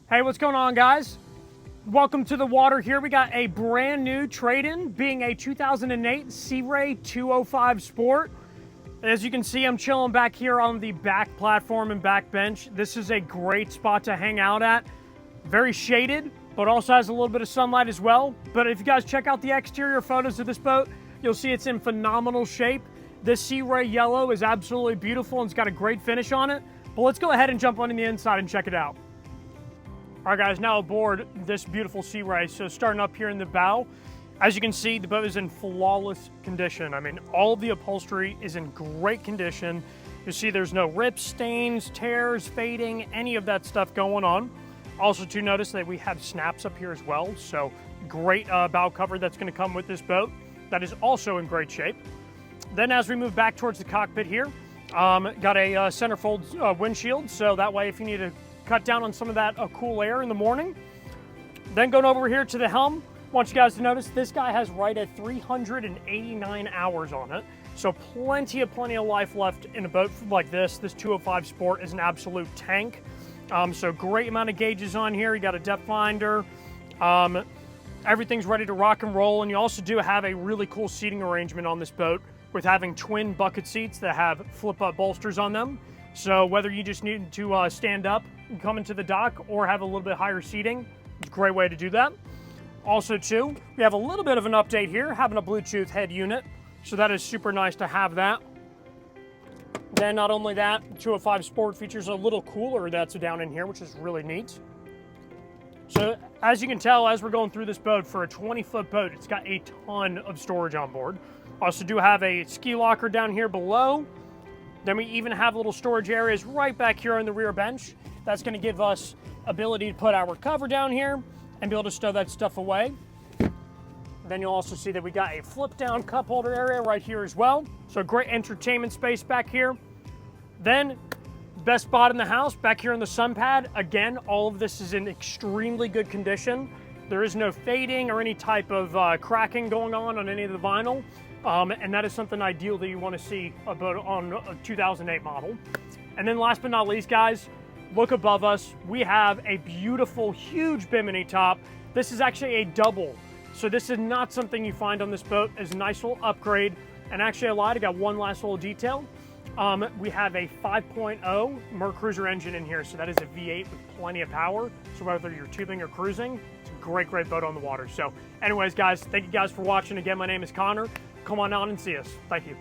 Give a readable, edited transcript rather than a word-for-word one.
Hey, what's going on, guys? Welcome to the water here. We got a brand new trade-in, being a 2008 Sea Ray 205 Sport. As you can see, I'm chilling back here on the back platform and back bench. This is a great spot to hang out at. Very shaded, but also has a little bit of sunlight as well. But if you guys check out the exterior photos of this boat, you'll see it's in phenomenal shape. This Sea Ray yellow is absolutely beautiful and it's got a great finish on it. But let's go ahead and jump on the inside and check it out. All right, guys, now aboard this beautiful Sea Ray. So starting up here in the bow, as you can see, the boat is in flawless condition. I mean, all of the upholstery is in great condition. You see there's no rips, stains, tears, fading, any of that stuff going on. Also to notice that we have snaps up here as well. So great bow cover that's gonna come with this boat. That is also in great shape. Then as we move back towards the cockpit here, got a centerfold windshield. So that way if you need to cut down on some of that cool air in the morning. Then going over here to the helm, I want you guys to notice this guy has right at 389 hours on it. So plenty of life left in a boat like this. This 205 Sport is an absolute tank. So great amount of gauges on here. You got a depth finder. Everything's ready to rock and roll. And you also do have a really cool seating arrangement on this boat with having twin bucket seats that have flip up bolsters on them. So whether you just need to stand up and come into the dock or have a little bit higher seating, it's a great way to do that. Also too, we have a little bit of an update here, having a Bluetooth head unit. So that is super nice to have that. Then not only that, 205 Sport features a little cooler that's down in here, which is really neat. So as you can tell, as we're going through this boat, for a 20-foot boat, it's got a ton of storage on board. Also do have a ski locker down here below. Then we even have little storage areas right back here on the rear bench. That's gonna give us ability to put our cover down here and be able to stow that stuff away. Then you'll also see that we got a flip down cup holder area right here as well. So great entertainment space back here. Then best spot in the house, back here in the sun pad. Again, all of this is in extremely good condition. There is no fading or any type of cracking going on any of the vinyl. And that is something ideal that you want to see about on a 2008 model. And then last but not least, guys, look above us. We have a beautiful, huge bimini top. This is actually a double. So this is not something you find on this boat. It's a nice little upgrade. And actually I lied, I got one last little detail. We have a 5.0 Mercruiser engine in here. So that is a V8 with plenty of power. So whether you're tubing or cruising, it's a great boat on the water. So anyways, guys, thank you guys for watching. Again, my name is Connor. Come on out and see us. Thank you.